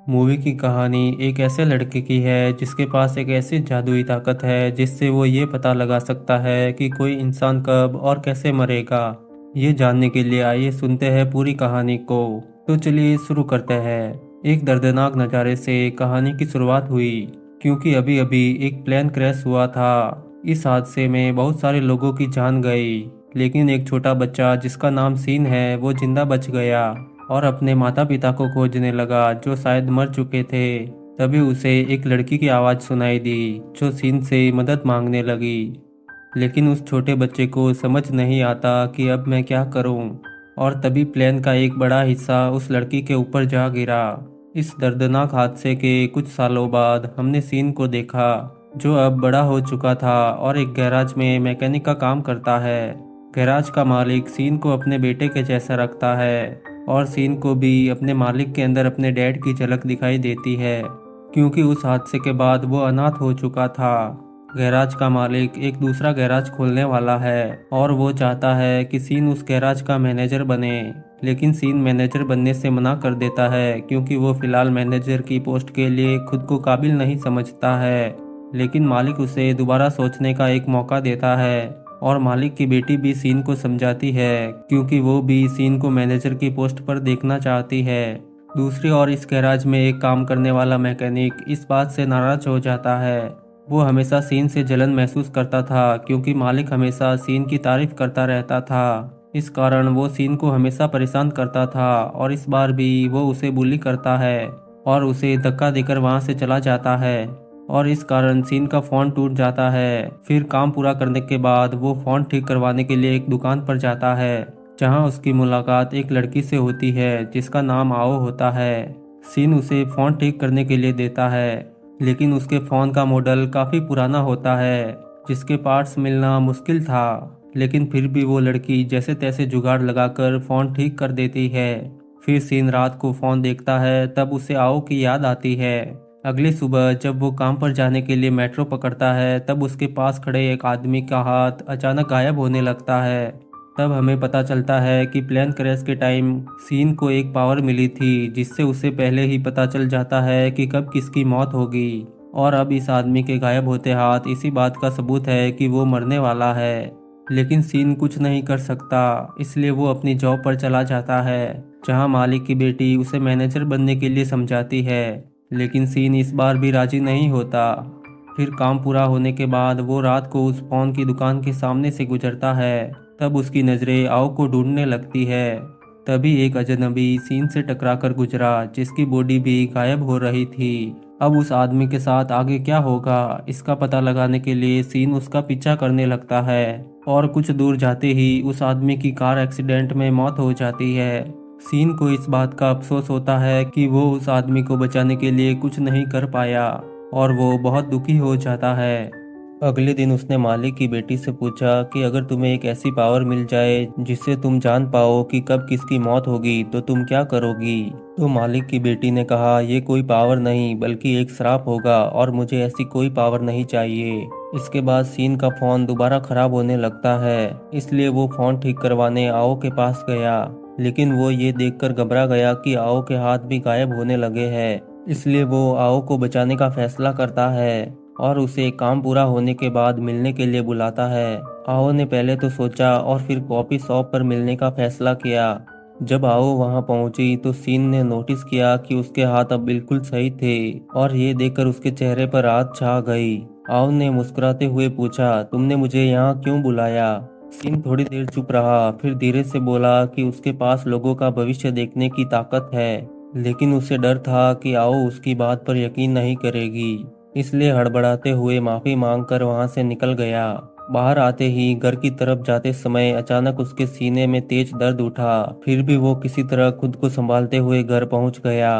Movie की कहानी एक ऐसे लड़के की है जिसके पास एक ऐसी जादुई ताकत है जिससे वो ये पता लगा सकता है कि कोई इंसान कब और कैसे मरेगा। ये जानने के लिए आइए सुनते हैं पूरी कहानी को। तो चलिए शुरू करते हैं। एक दर्दनाक नज़ारे से कहानी की शुरुआत हुई, क्योंकि अभी अभी एक प्लेन क्रैश हुआ था। इस हादसे में बहुत सारे लोगों की जान गई, लेकिन एक छोटा बच्चा जिसका नाम सीन है वो जिंदा बच गया और अपने माता पिता को खोजने लगा जो शायद मर चुके थे। तभी उसे एक लड़की की आवाज़ सुनाई दी जो सीन से मदद मांगने लगी। लेकिन उस छोटे बच्चे को समझ नहीं आता कि अब मैं क्या करूं। और तभी प्लेन का एक बड़ा हिस्सा उस लड़की के ऊपर जा गिरा। इस दर्दनाक हादसे के कुछ सालों बाद हमने सीन को देखा, जो अब बड़ा हो चुका था और एक गैराज में मैकेनिक का काम करता है। गैराज का मालिक सीन को अपने बेटे के जैसा रखता है, और सीन को भी अपने मालिक के अंदर अपने डैड की झलक दिखाई देती है, क्योंकि उस हादसे के बाद वो अनाथ हो चुका था। गैराज का मालिक एक दूसरा गैराज खोलने वाला है और वो चाहता है कि सीन उस गैराज का मैनेजर बने। लेकिन सीन मैनेजर बनने से मना कर देता है, क्योंकि वो फिलहाल मैनेजर की पोस्ट के लिए खुद को काबिल नहीं समझता है। लेकिन मालिक उसे दोबारा सोचने का एक मौका देता है, और मालिक की बेटी भी सीन को समझाती है, क्योंकि वो भी सीन को मैनेजर की पोस्ट पर देखना चाहती है। दूसरी ओर इस गैराज में एक काम करने वाला मैकेनिक इस बात से नाराज हो जाता है। वो हमेशा सीन से जलन महसूस करता था, क्योंकि मालिक हमेशा सीन की तारीफ करता रहता था। इस कारण वो सीन को हमेशा परेशान करता था, और इस बार भी वो उसे बुली करता है और उसे धक्का देकर वहां से चला जाता है। और इस कारण सीन का फोन टूट जाता है। फिर काम पूरा करने के बाद वो फोन ठीक करवाने के लिए एक दुकान पर जाता है, जहां उसकी मुलाकात एक लड़की से होती है जिसका नाम आओ होता है। सीन उसे फोन ठीक करने के लिए देता है, लेकिन उसके फ़ोन का मॉडल काफ़ी पुराना होता है, जिसके पार्ट्स मिलना मुश्किल था। लेकिन फिर भी वो लड़की जैसे तैसे जुगाड़ लगाकर फ़ोन ठीक कर देती है। फिर सीन रात को फ़ोन देखता है, तब उसे आओ की याद आती है। अगली सुबह जब वो काम पर जाने के लिए मेट्रो पकड़ता है, तब उसके पास खड़े एक आदमी का हाथ अचानक गायब होने लगता है। तब हमें पता चलता है कि प्लेन क्रैश के टाइम सीन को एक पावर मिली थी, जिससे उसे पहले ही पता चल जाता है कि कब किसकी मौत होगी। और अब इस आदमी के गायब होते हाथ इसी बात का सबूत है कि वो मरने वाला है। लेकिन सीन कुछ नहीं कर सकता, इसलिए वो अपनी जॉब पर चला जाता है, जहां मालिक की बेटी उसे मैनेजर बनने के लिए समझाती है। लेकिन सीन इस बार भी राजी नहीं होता। फिर काम पूरा होने के बाद वो रात को उस फोन की दुकान के सामने से गुजरता है। तब उसकी नज़रें आओ को ढूंढने लगती है। तभी एक अजनबी सीन से टकराकर गुजरा, जिसकी बॉडी भी गायब हो रही थी। अब उस आदमी के साथ आगे क्या होगा, इसका पता लगाने के लिए सीन उसका पीछा करने लगता है। और कुछ दूर जाते ही उस आदमी की कार एक्सीडेंट में मौत हो जाती है। सीन को इस बात का अफसोस होता है कि वो उस आदमी को बचाने के लिए कुछ नहीं कर पाया, और वो बहुत दुखी हो जाता है। अगले दिन उसने मालिक की बेटी से पूछा कि अगर तुम्हें एक ऐसी पावर मिल जाए जिससे तुम जान पाओ कि कब किसकी मौत होगी, तो तुम क्या करोगी। तो मालिक की बेटी ने कहा, ये कोई पावर नहीं बल्कि एक श्राप होगा, और मुझे ऐसी कोई पावर नहीं चाहिए। इसके बाद सीन का फोन दोबारा खराब होने लगता है, इसलिए वो फोन ठीक करवाने आओ के पास गया। लेकिन वो ये देखकर घबरा गया कि आओ के हाथ भी गायब होने लगे हैं, इसलिए वो आओ को बचाने का फैसला करता है और उसे काम पूरा होने के बाद मिलने के लिए बुलाता है। आओ ने पहले तो सोचा और फिर कॉफी शॉप पर मिलने का फैसला किया। जब आओ वहां पहुंची तो सीन ने नोटिस किया कि उसके हाथ अब बिल्कुल सही थे, और ये देखकर उसके चेहरे पर राहत छा गई। आओ ने मुस्कुराते हुए पूछा, तुमने मुझे यहाँ क्यों बुलाया। सीन थोड़ी देर चुप रहा, फिर धीरे से बोला कि उसके पास लोगों का भविष्य देखने की ताकत है, लेकिन उसे डर था कि आओ उसकी बात पर यकीन नहीं करेगी। इसलिए हड़बड़ाते हुए माफी मांगकर वहां से निकल गया। बाहर आते ही घर की तरफ जाते समय अचानक उसके सीने में तेज दर्द उठा। फिर भी वो किसी तरह खुद को संभालते हुए घर पहुंच गया।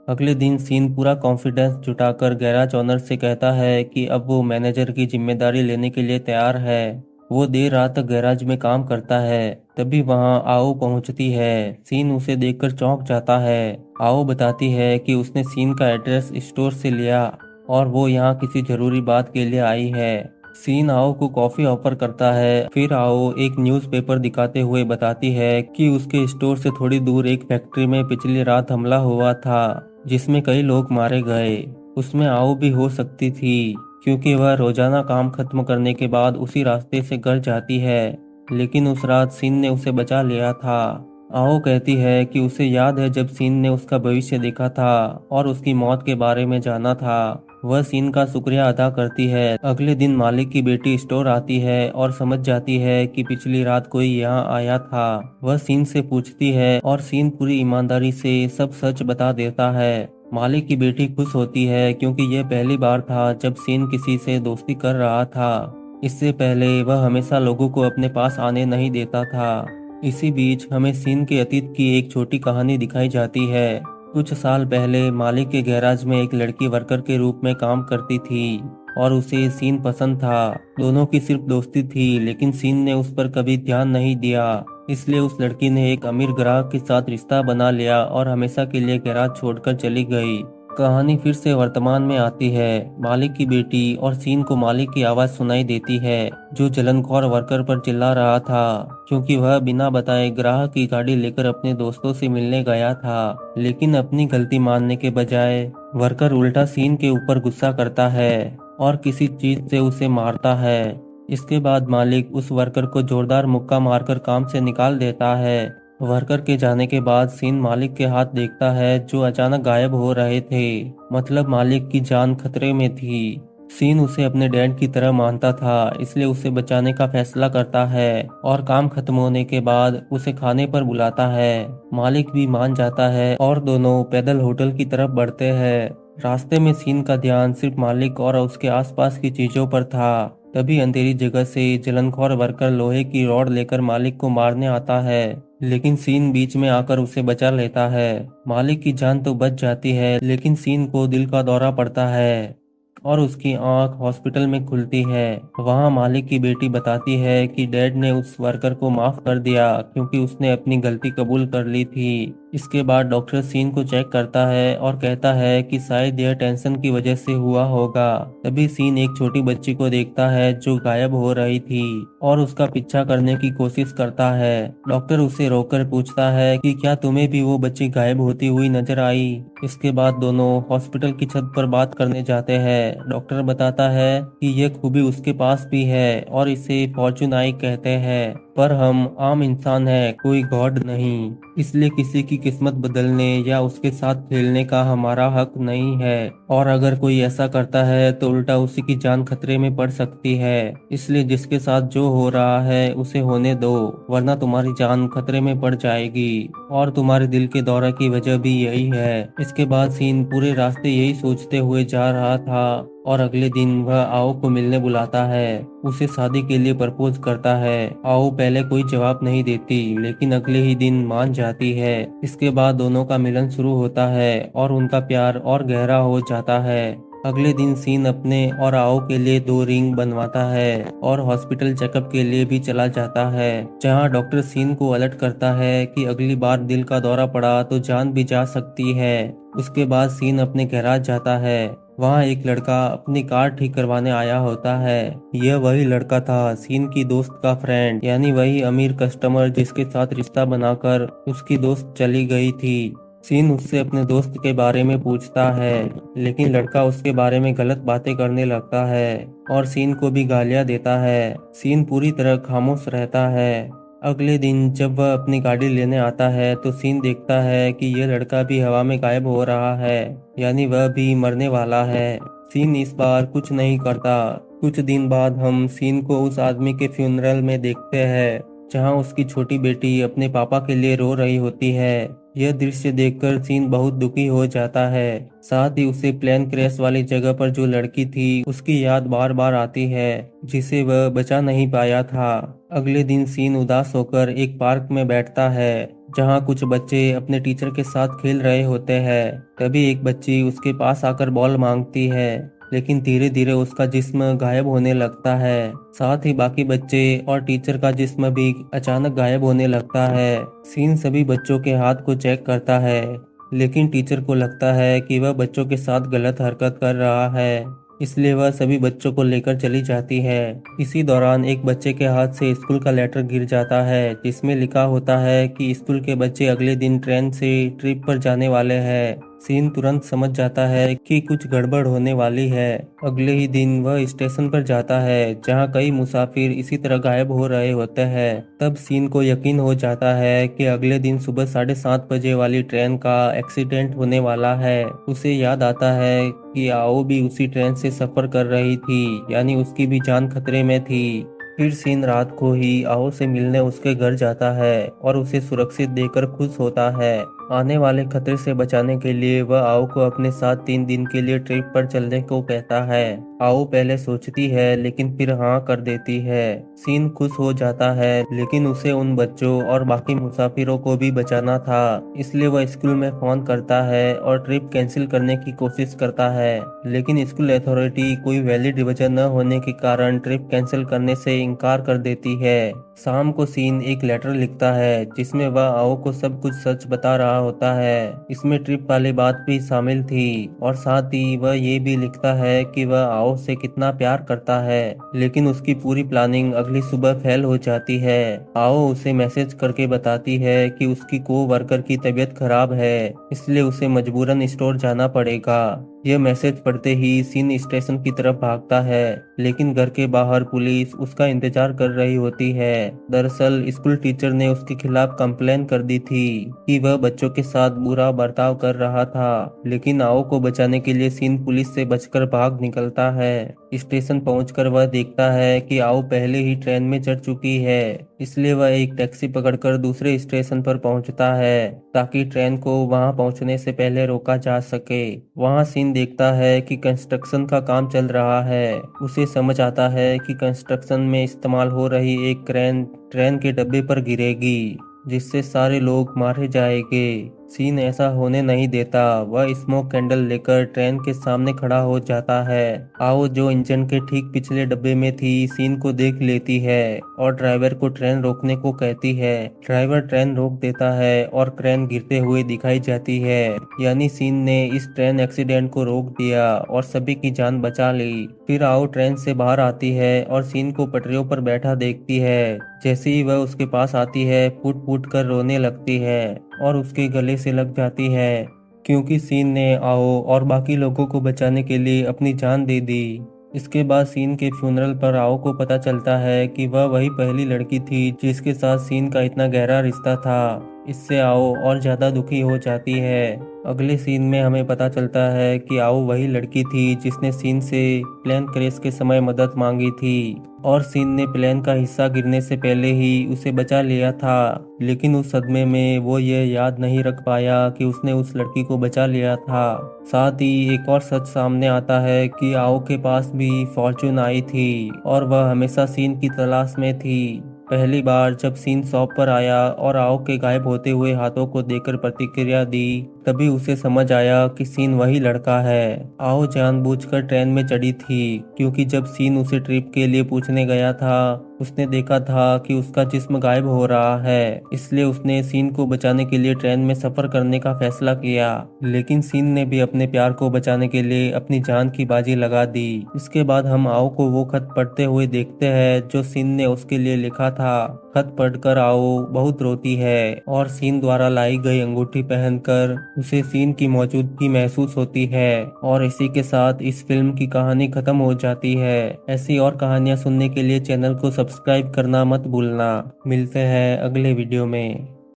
अगले दिन सीन पूरा कॉन्फिडेंस जुटाकर गैराज ओनर से कहता है कि अब वो मैनेजर की जिम्मेदारी लेने के लिए तैयार है। वो देर रात तक गैराज में काम करता है। तभी वहां आओ पहुंचती है। सीन उसे देखकर चौंक जाता है। आओ बताती है कि उसने सीन का एड्रेस स्टोर से लिया और वो यहाँ किसी जरूरी बात के लिए आई है। सीन आओ को कॉफी ऑफर करता है। फिर आओ एक न्यूज़पेपर दिखाते हुए बताती है कि उसके स्टोर से थोड़ी दूर एक फैक्ट्री में पिछली रात हमला हुआ था, जिसमें कई लोग मारे गए। उसमें आओ भी हो सकती थी क्योंकि वह रोजाना काम खत्म करने के बाद उसी रास्ते से घर जाती है, लेकिन उस रात सीन ने उसे बचा लिया था। आओ कहती है कि उसे याद है जब सीन ने उसका भविष्य देखा था और उसकी मौत के बारे में जाना था। वह सीन का शुक्रिया अदा करती है। अगले दिन मालिक की बेटी स्टोर आती है और समझ जाती है कि पिछली रात कोई यहाँ आया था। वह सीन से पूछती है और सीन पूरी ईमानदारी से सब सच बता देता है। मालिक की बेटी खुश होती है क्योंकि यह पहली बार था जब सीन किसी से दोस्ती कर रहा था। इससे पहले वह हमेशा लोगों को अपने पास आने नहीं देता था। इसी बीच हमें सीन के अतीत की एक छोटी कहानी दिखाई जाती है। कुछ साल पहले मालिक के गैराज में एक लड़की वर्कर के रूप में काम करती थी और उसे सीन पसंद था। दोनों की सिर्फ दोस्ती थी, लेकिन सीन ने उस पर कभी ध्यान नहीं दिया। इसलिए उस लड़की ने एक अमीर ग्राहक के साथ रिश्ता बना लिया और हमेशा के लिए गैराज छोड़कर चली गई। कहानी फिर से वर्तमान में आती है। मालिक की बेटी और सीन को मालिक की आवाज सुनाई देती है जो जलनखोर वर्कर पर चिल्ला रहा था क्योंकि वह बिना बताए ग्राहक की गाड़ी लेकर अपने दोस्तों से मिलने गया था। लेकिन अपनी गलती मानने के बजाय वर्कर उल्टा सीन के ऊपर गुस्सा करता है और किसी चीज से उसे मारता है। इसके बाद मालिक उस वर्कर को जोरदार मुक्का मारकर काम से निकाल देता है। वर्कर के जाने के बाद सीन मालिक के हाथ देखता है जो अचानक गायब हो रहे थे। मतलब मालिक की जान खतरे में थी। सीन उसे अपने डैड की तरह मानता था, इसलिए उसे बचाने का फैसला करता है और काम खत्म होने के बाद उसे खाने पर बुलाता है। मालिक भी मान जाता है और दोनों पैदल होटल की तरफ बढ़ते हैं। रास्ते में सीन का ध्यान सिर्फ मालिक और उसके आसपास की चीजों पर था। तभी अंधेरी जगह से जलनखोर वर्कर लोहे की रॉड लेकर मालिक को मारने आता है, लेकिन सीन बीच में आकर उसे बचा लेता है। मालिक की जान तो बच जाती है, लेकिन सीन को दिल का दौरा पड़ता है और उसकी आंख हॉस्पिटल में खुलती है। वहां मालिक की बेटी बताती है कि डैड ने उस वर्कर को माफ कर दिया क्योंकि उसने अपनी गलती कबूल कर ली थी। इसके बाद डॉक्टर सीन को चेक करता है और कहता है कि शायद यह टेंशन की वजह से हुआ होगा। तभी सीन एक छोटी बच्ची को देखता है जो गायब हो रही थी और उसका पीछा करने की कोशिश करता है। डॉक्टर उसे रोककर पूछता है कि क्या तुम्हें भी वो बच्ची गायब होती हुई नजर आई। इसके बाद दोनों हॉस्पिटल की छत पर बात करने जाते हैं। डॉक्टर बताता है कि यह खूबी उसके पास भी है और इसे फॉर्चून आई कहते हैं, पर हम आम इंसान हैं, कोई गॉड नहीं। इसलिए किसी की किस्मत बदलने या उसके साथ खेलने का हमारा हक नहीं है, और अगर कोई ऐसा करता है तो उल्टा उसी की जान खतरे में पड़ सकती है। इसलिए जिसके साथ जो हो रहा है उसे होने दो, वरना तुम्हारी जान खतरे में पड़ जाएगी। और तुम्हारे दिल के दौरे की वजह भी यही है। इसके बाद सीन पूरे रास्ते यही सोचते हुए जा रहा था और अगले दिन वह आओ को मिलने बुलाता है। उसे शादी के लिए प्रपोज करता है। आओ पहले कोई जवाब नहीं देती, लेकिन अगले ही दिन मान जाती है। इसके बाद दोनों का मिलन शुरू होता है और उनका प्यार और गहरा हो जाता है। अगले दिन सीन अपने और आओ के लिए 2 रिंग बनवाता है और हॉस्पिटल चेकअप के लिए भी चला जाता है, जहां डॉक्टर सीन को अलर्ट करता है कि अगली बार दिल का दौरा पड़ा तो जान भी जा सकती है। उसके बाद सीन अपने गैराज जाता है। वहाँ एक लड़का अपनी कार ठीक करवाने आया होता है। यह वही लड़का था, सीन की दोस्त का फ्रेंड, यानी वही अमीर कस्टमर जिसके साथ रिश्ता बनाकर उसकी दोस्त चली गई थी। सीन उससे अपने दोस्त के बारे में पूछता है, लेकिन लड़का उसके बारे में गलत बातें करने लगता है और सीन को भी गालियां देता है। सीन पूरी तरह खामोश रहता है। अगले दिन जब वह अपनी गाड़ी लेने आता है तो सीन देखता है कि यह लड़का भी हवा में गायब हो रहा है, यानी वह भी मरने वाला है। सीन इस बार कुछ नहीं करता। कुछ दिन बाद हम सीन को उस आदमी के फ्यूनरल में देखते हैं, जहां उसकी छोटी बेटी अपने पापा के लिए रो रही होती है। यह दृश्य देखकर सीन बहुत दुखी हो जाता है। साथ ही उसे प्लेन क्रैश वाली जगह पर जो लड़की थी उसकी याद बार बार आती है, जिसे वह बचा नहीं पाया था। अगले दिन सीन उदास होकर एक पार्क में बैठता है, जहां कुछ बच्चे अपने टीचर के साथ खेल रहे होते हैं। तभी एक बच्ची उसके पास आकर बॉल मांगती है, लेकिन धीरे धीरे उसका जिस्म गायब होने लगता है। साथ ही बाकी बच्चे और टीचर का जिस्म भी अचानक गायब होने लगता है। सीन सभी बच्चों के हाथ को चेक करता है, लेकिन टीचर को लगता है कि वह बच्चों के साथ गलत हरकत कर रहा है, इसलिए वह सभी बच्चों को लेकर चली जाती है। इसी दौरान एक बच्चे के हाथ से स्कूल का लेटर गिर जाता है, जिसमें लिखा होता है कि स्कूल के बच्चे अगले दिन ट्रेन से ट्रिप पर जाने वाले हैं। सीन तुरंत समझ जाता है कि कुछ गड़बड़ होने वाली है। अगले ही दिन वह स्टेशन पर जाता है जहां कई मुसाफिर इसी तरह गायब हो रहे होते हैं। तब सीन को यकीन हो जाता है कि अगले दिन सुबह 7:30 बजे वाली ट्रेन का एक्सीडेंट होने वाला है। उसे याद आता है कि आओ भी उसी ट्रेन से सफर कर रही थी, यानी उसकी भी जान खतरे में थी। फिर सीन रात को ही आओ से मिलने उसके घर जाता है और उसे सुरक्षित देखकर खुश होता है। आने वाले खतरे से बचाने के लिए वह आओ को अपने साथ 3 दिन के लिए ट्रिप पर चलने को कहता है। आओ पहले सोचती है लेकिन फिर हाँ कर देती है। सीन खुश हो जाता है, लेकिन उसे उन बच्चों और बाकी मुसाफिरों को भी बचाना था। इसलिए वह स्कूल में फोन करता है और ट्रिप कैंसिल करने की कोशिश करता है, लेकिन स्कूल अथॉरिटी कोई वैलिड वजह न होने के कारण ट्रिप कैंसिल करने से इनकार कर देती है। शाम को सीन एक लेटर लिखता है जिसमें वह आओ को सब कुछ सच बता रहा होता है। इसमें ट्रिप वाली बात भी शामिल थी और साथ ही वह ये भी लिखता है कि वह आओ से कितना प्यार करता है, लेकिन उसकी पूरी प्लानिंग अगली सुबह फेल हो जाती है। आओ उसे मैसेज करके बताती है कि उसकी को वर्कर की तबीयत खराब है, इसलिए उसे मजबूरन स्टोर जाना पड़ेगा। यह मैसेज पढ़ते ही सीन स्टेशन की तरफ भागता है, लेकिन घर के बाहर पुलिस उसका इंतजार कर रही होती है। दरअसल स्कूल टीचर ने उसके खिलाफ कंप्लेन कर दी थी कि वह बच्चों के साथ बुरा बर्ताव कर रहा था, लेकिन आओ को बचाने के लिए सीन पुलिस से बचकर भाग निकलता है। स्टेशन पहुंचकर वह देखता है कि आओ पहले ही ट्रेन में चढ़ चुकी है, इसलिए वह एक टैक्सी पकड़कर दूसरे स्टेशन पर पहुंचता है ताकि ट्रेन को वहां पहुंचने से पहले रोका जा सके। वहां सीन देखता है कि कंस्ट्रक्शन का काम चल रहा है। उसे समझ आता है कि कंस्ट्रक्शन में इस्तेमाल हो रही एक क्रेन ट्रेन के डब्बे पर गिरेगी, जिससे सारे लोग मारे जाएंगे। सीन ऐसा होने नहीं देता। वह स्मोक कैंडल लेकर ट्रेन के सामने खड़ा हो जाता है। आओ जो इंजन के ठीक पिछले डब्बे में थी, सीन को देख लेती है और ड्राइवर को ट्रेन रोकने को कहती है। ड्राइवर ट्रेन रोक देता है और क्रेन गिरते हुए दिखाई जाती है, यानी सीन ने इस ट्रेन एक्सीडेंट को रोक दिया और सभी की जान बचा ली। फिर आओ ट्रेन से बाहर आती है और सीन को पटरियों पर बैठा देखती है। जैसे ही वह उसके पास आती है, फूट फूट कर रोने लगती है और उसके गले से लग जाती है, क्योंकि सीन ने आओ और बाकी लोगों को बचाने के लिए अपनी जान दे दी। इसके बाद सीन के फ्यूनरल पर आओ को पता चलता है कि वह वही पहली लड़की थी जिसके साथ सीन का इतना गहरा रिश्ता था। इससे आओ और ज्यादा दुखी हो जाती है। अगले सीन में हमें पता चलता है कि आओ वही लड़की थी जिसने सीन से प्लेन क्रैश के समय मदद मांगी थी और सीन ने प्लेन का हिस्सा गिरने से पहले ही उसे बचा लिया था, लेकिन उस सदमे में वो ये याद नहीं रख पाया कि उसने उस लड़की को बचा लिया था। साथ ही एक और सच सामने आता है कि आओ के पास भी फॉर्चून आई थी और वह हमेशा सीन की तलाश में थी। पहली बार जब सीन शॉप पर आया और आओ के गायब होते हुए हाथों को देखकर प्रतिक्रिया दी, तभी उसे समझ आया कि सीन वही लड़का है। आओ जानबूझकर ट्रेन में चढ़ी थी क्योंकि जब सीन उसे ट्रिप के लिए पूछने गया था, उसने देखा था कि उसका जिस्म गायब हो रहा है, इसलिए उसने सीन को बचाने के लिए ट्रेन में सफर करने का फैसला किया। लेकिन सीन ने भी अपने प्यार को बचाने के लिए अपनी जान की बाजी लगा दी। इसके बाद हम आओ को वो खत पढ़ते हुए देखते हैं जो सीन ने उसके लिए लिखा था। खत पढ़कर आओ बहुत रोती है और सीन द्वारा लाई गई अंगूठी पहनकर उसे सीन की मौजूदगी महसूस होती है। और इसी के साथ इस फिल्म की कहानी खत्म हो जाती है। ऐसी और कहानियां सुनने के लिए चैनल को सब्सक्राइब करना मत भूलना। मिलते हैं अगले वीडियो में।